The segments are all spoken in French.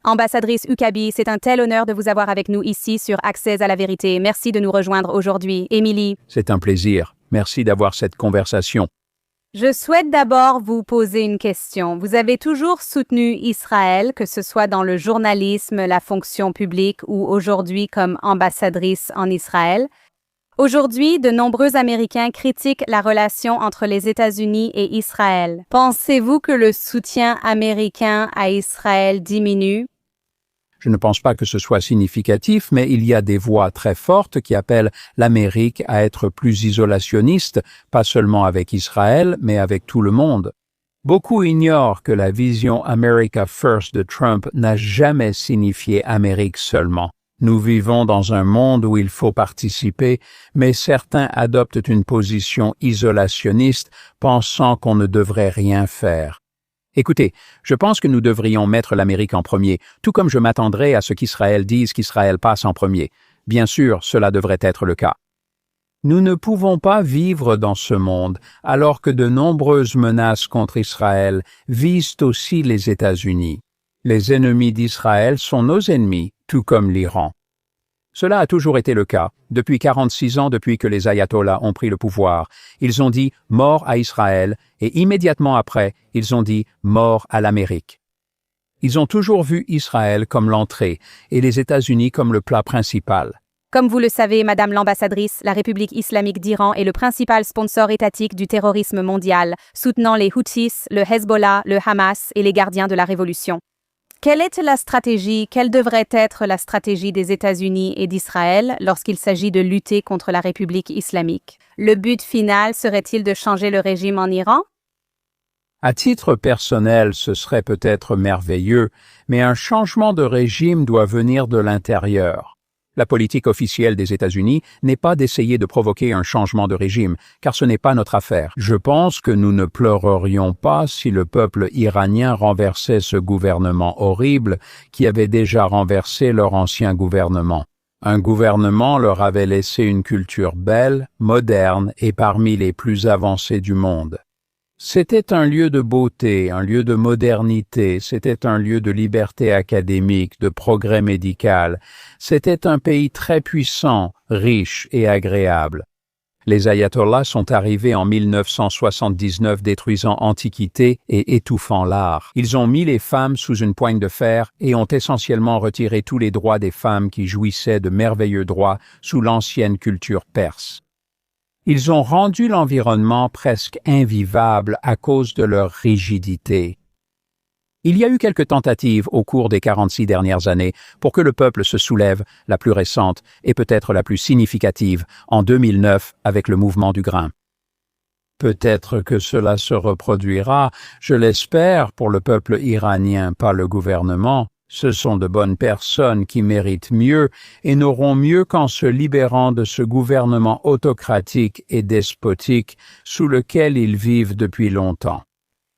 Ambassadrice Huckaby, c'est un tel honneur de vous avoir avec nous ici sur Accès à la vérité. Merci de nous rejoindre aujourd'hui. Émilie. C'est un plaisir. Merci d'avoir cette conversation. Je souhaite d'abord vous poser une question. Vous avez toujours soutenu Israël, que ce soit dans le journalisme, la fonction publique ou aujourd'hui comme ambassadrice en Israël. Aujourd'hui, de nombreux Américains critiquent la relation entre les États-Unis et Israël. Pensez-vous que le soutien américain à Israël diminue? Je ne pense pas que ce soit significatif, mais il y a des voix très fortes qui appellent l'Amérique à être plus isolationniste, pas seulement avec Israël, mais avec tout le monde. Beaucoup ignorent que la vision America First de Trump n'a jamais signifié Amérique seulement. Nous vivons dans un monde où il faut participer, mais certains adoptent une position isolationniste, pensant qu'on ne devrait rien faire. Écoutez, je pense que nous devrions mettre l'Amérique en premier, tout comme je m'attendrais à ce qu'Israël dise qu'Israël passe en premier. Bien sûr, cela devrait être le cas. Nous ne pouvons pas vivre dans ce monde alors que de nombreuses menaces contre Israël visent aussi les États-Unis. Les ennemis d'Israël sont nos ennemis, tout comme l'Iran. Cela a toujours été le cas. Depuis 46 ans, depuis que les ayatollahs ont pris le pouvoir, ils ont dit « mort à Israël » et immédiatement après, ils ont dit « mort à l'Amérique ». Ils ont toujours vu Israël comme l'entrée et les États-Unis comme le plat principal. Comme vous le savez, Madame l'ambassadrice, la République islamique d'Iran est le principal sponsor étatique du terrorisme mondial, soutenant les Houthis, le Hezbollah, le Hamas et les gardiens de la Révolution. Quelle devrait être la stratégie des États-Unis et d'Israël lorsqu'il s'agit de lutter contre la République islamique? Le but final serait-il de changer le régime en Iran? À titre personnel, ce serait peut-être merveilleux, mais un changement de régime doit venir de l'intérieur. La politique officielle des États-Unis n'est pas d'essayer de provoquer un changement de régime, car ce n'est pas notre affaire. Je pense que nous ne pleurerions pas si le peuple iranien renversait ce gouvernement horrible qui avait déjà renversé leur ancien gouvernement. Un gouvernement leur avait laissé une culture belle, moderne et parmi les plus avancées du monde. C'était un lieu de beauté, un lieu de modernité, c'était un lieu de liberté académique, de progrès médical. C'était un pays très puissant, riche et agréable. Les ayatollahs sont arrivés en 1979 détruisant Antiquité et étouffant l'art. Ils ont mis les femmes sous une poigne de fer et ont essentiellement retiré tous les droits des femmes qui jouissaient de merveilleux droits sous l'ancienne culture perse. Ils ont rendu l'environnement presque invivable à cause de leur rigidité. Il y a eu quelques tentatives au cours des 46 dernières années pour que le peuple se soulève, la plus récente et peut-être la plus significative en 2009 avec le mouvement du grain. Peut-être que cela se reproduira, je l'espère, pour le peuple iranien, pas le gouvernement. Ce sont de bonnes personnes qui méritent mieux et n'auront mieux qu'en se libérant de ce gouvernement autocratique et despotique sous lequel ils vivent depuis longtemps.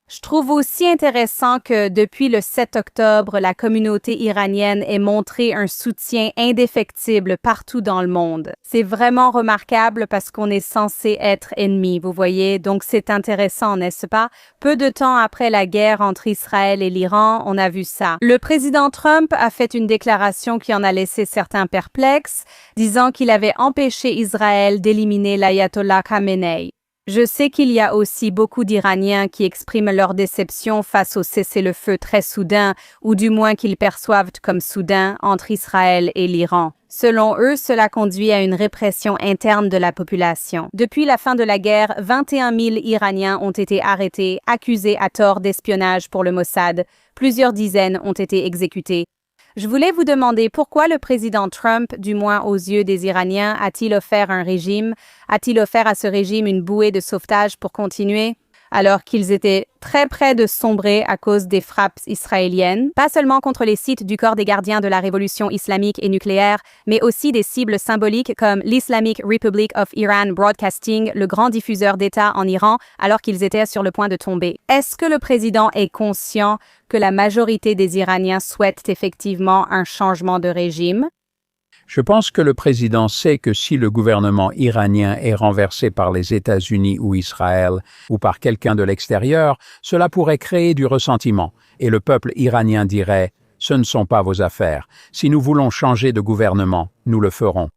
Je trouve aussi intéressant que depuis le 7 octobre, la communauté iranienne ait montré un soutien indéfectible partout dans le monde. C'est vraiment remarquable parce qu'on est censé être ennemis, vous voyez, donc c'est intéressant, n'est-ce pas? Peu de temps après la guerre entre Israël et l'Iran, on a vu ça. Le président Trump a fait une déclaration qui en a laissé certains perplexes, disant qu'il avait empêché Israël d'éliminer l'ayatollah Khamenei. Je sais qu'il y a aussi beaucoup d'Iraniens qui expriment leur déception face au cessez-le-feu très soudain, ou du moins qu'ils perçoivent comme soudain, entre Israël et l'Iran. Selon eux, cela conduit à une répression interne de la population. Depuis la fin de la guerre, 21 000 Iraniens ont été arrêtés, accusés à tort d'espionnage pour le Mossad. Plusieurs dizaines ont été exécutés. Je voulais vous demander pourquoi le président Trump, du moins aux yeux des Iraniens, a-t-il offert un régime? A-t-il offert à ce régime une bouée de sauvetage pour continuer? Alors qu'ils étaient très près de sombrer à cause des frappes israéliennes, pas seulement contre les sites du corps des gardiens de la révolution islamique et nucléaire, mais aussi des cibles symboliques comme l'Islamic Republic of Iran Broadcasting, le grand diffuseur d'État en Iran, alors qu'ils étaient sur le point de tomber. Est-ce que le président est conscient que la majorité des Iraniens souhaitent effectivement un changement de régime? Je pense que le président sait que si le gouvernement iranien est renversé par les États-Unis ou Israël ou par quelqu'un de l'extérieur, cela pourrait créer du ressentiment et le peuple iranien dirait Ce ne sont pas vos affaires. Si nous voulons changer de gouvernement, nous le ferons.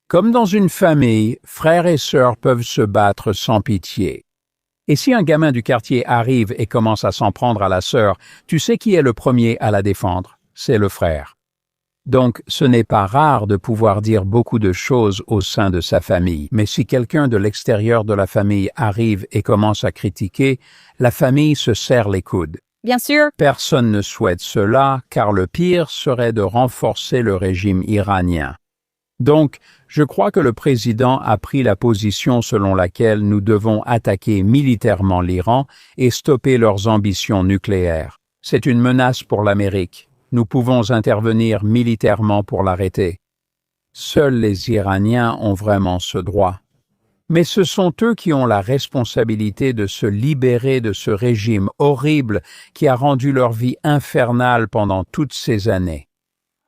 Comme dans une famille, frères et sœurs peuvent se battre sans pitié. Et si un gamin du quartier arrive et commence à s'en prendre à la sœur, tu sais qui est le premier à la défendre? C'est le frère. Donc, ce n'est pas rare de pouvoir dire beaucoup de choses au sein de sa famille. Mais si quelqu'un de l'extérieur de la famille arrive et commence à critiquer, la famille se serre les coudes. Bien sûr. Personne ne souhaite cela, car le pire serait de renforcer le régime iranien. Donc, je crois que le président a pris la position selon laquelle nous devons attaquer militairement l'Iran et stopper leurs ambitions nucléaires. C'est une menace pour l'Amérique. Nous pouvons intervenir militairement pour l'arrêter. Seuls les Iraniens ont vraiment ce droit. Mais ce sont eux qui ont la responsabilité de se libérer de ce régime horrible qui a rendu leur vie infernale pendant toutes ces années.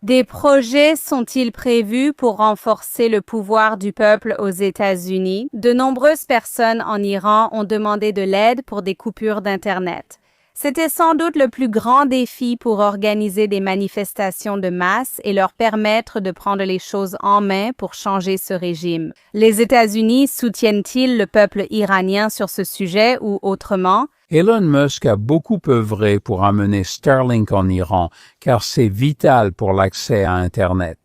Des projets sont-ils prévus pour renforcer le pouvoir du peuple aux États-Unis? De nombreuses personnes en Iran ont demandé de l'aide pour des coupures d'Internet. C'était sans doute le plus grand défi pour organiser des manifestations de masse et leur permettre de prendre les choses en main pour changer ce régime. Les États-Unis soutiennent-ils le peuple iranien sur ce sujet ou autrement? Elon Musk a beaucoup œuvré pour amener Starlink en Iran, car c'est vital pour l'accès à Internet.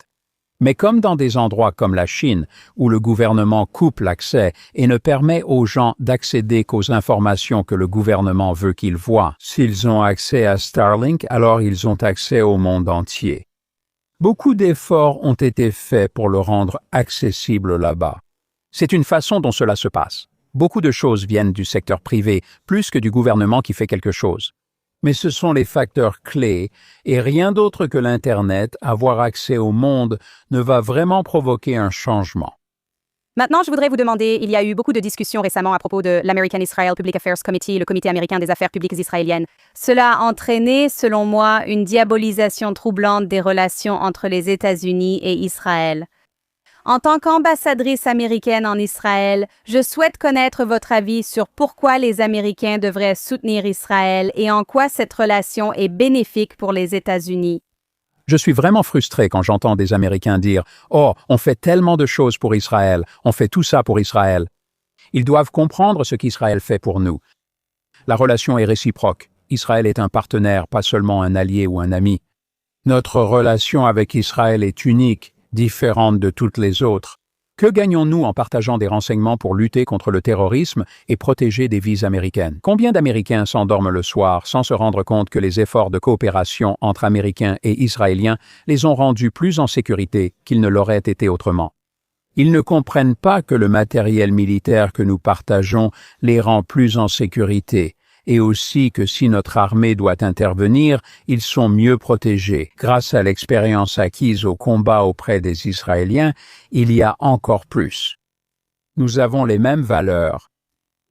Mais comme dans des endroits comme la Chine, où le gouvernement coupe l'accès et ne permet aux gens d'accéder qu'aux informations que le gouvernement veut qu'ils voient, s'ils ont accès à Starlink, alors ils ont accès au monde entier. Beaucoup d'efforts ont été faits pour le rendre accessible là-bas. C'est une façon dont cela se passe. Beaucoup de choses viennent du secteur privé, plus que du gouvernement qui fait quelque chose. Mais ce sont les facteurs clés, et rien d'autre que l'Internet, avoir accès au monde, ne va vraiment provoquer un changement. Maintenant, je voudrais vous demander, il y a eu beaucoup de discussions récemment à propos de l'American Israel Public Affairs Committee, le Comité américain des affaires publiques israéliennes. Cela a entraîné, selon moi, une diabolisation troublante des relations entre les États-Unis et Israël. En tant qu'ambassadrice américaine en Israël, je souhaite connaître votre avis sur pourquoi les Américains devraient soutenir Israël et en quoi cette relation est bénéfique pour les États-Unis. Je suis vraiment frustré quand j'entends des Américains dire « Oh, on fait tellement de choses pour Israël, on fait tout ça pour Israël ». Ils doivent comprendre ce qu'Israël fait pour nous. La relation est réciproque. Israël est un partenaire, pas seulement un allié ou un ami. Notre relation avec Israël est unique, différente de toutes les autres. Que gagnons-nous en partageant des renseignements pour lutter contre le terrorisme et protéger des vies américaines? Combien d'Américains s'endorment le soir sans se rendre compte que les efforts de coopération entre Américains et Israéliens les ont rendus plus en sécurité qu'ils ne l'auraient été autrement? Ils ne comprennent pas que le matériel militaire que nous partageons les rend plus en sécurité, et aussi que si notre armée doit intervenir, ils sont mieux protégés. Grâce à l'expérience acquise au combat auprès des Israéliens, il y a encore plus. Nous avons les mêmes valeurs.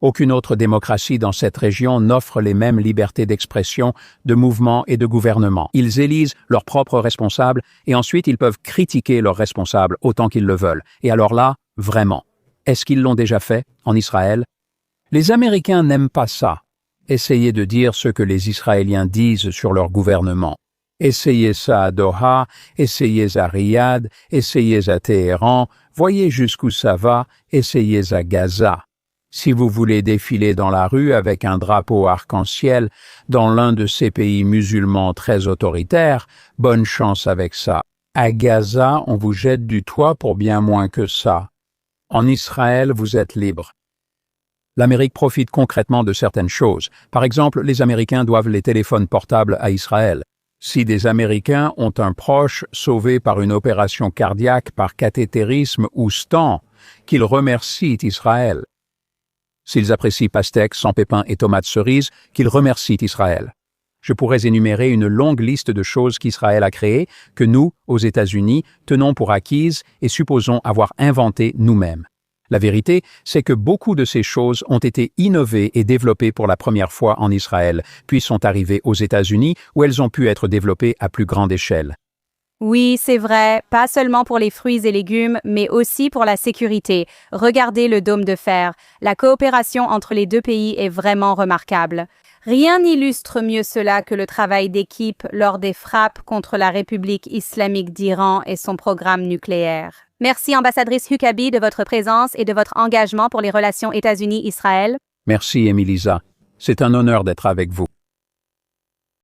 Aucune autre démocratie dans cette région n'offre les mêmes libertés d'expression, de mouvement et de gouvernement. Ils élisent leurs propres responsables et ensuite ils peuvent critiquer leurs responsables autant qu'ils le veulent. Et alors là, vraiment, est-ce qu'ils l'ont déjà fait en Israël? Les Américains n'aiment pas ça. Essayez de dire ce que les Israéliens disent sur leur gouvernement. Essayez ça à Doha, essayez à Riyad, essayez à Téhéran, voyez jusqu'où ça va, essayez à Gaza. Si vous voulez défiler dans la rue avec un drapeau arc-en-ciel dans l'un de ces pays musulmans très autoritaires, bonne chance avec ça. À Gaza, on vous jette du toit pour bien moins que ça. En Israël, vous êtes libre. L'Amérique profite concrètement de certaines choses. Par exemple, les Américains doivent les téléphones portables à Israël. Si des Américains ont un proche sauvé par une opération cardiaque par cathétérisme ou stent, qu'ils remercient Israël. S'ils apprécient pastèques, sans pépins et tomates cerises, qu'ils remercient Israël. Je pourrais énumérer une longue liste de choses qu'Israël a créées, que nous, aux États-Unis, tenons pour acquises et supposons avoir inventées nous-mêmes. La vérité, c'est que beaucoup de ces choses ont été innovées et développées pour la première fois en Israël, puis sont arrivées aux États-Unis où elles ont pu être développées à plus grande échelle. Oui, c'est vrai, pas seulement pour les fruits et légumes, mais aussi pour la sécurité. Regardez le dôme de fer. La coopération entre les deux pays est vraiment remarquable. Rien n'illustre mieux cela que le travail d'équipe lors des frappes contre la République islamique d'Iran et son programme nucléaire. Merci, ambassadrice Huckaby, de votre présence et de votre engagement pour les relations États-Unis-Israël. Merci, Emilisa. C'est un honneur d'être avec vous.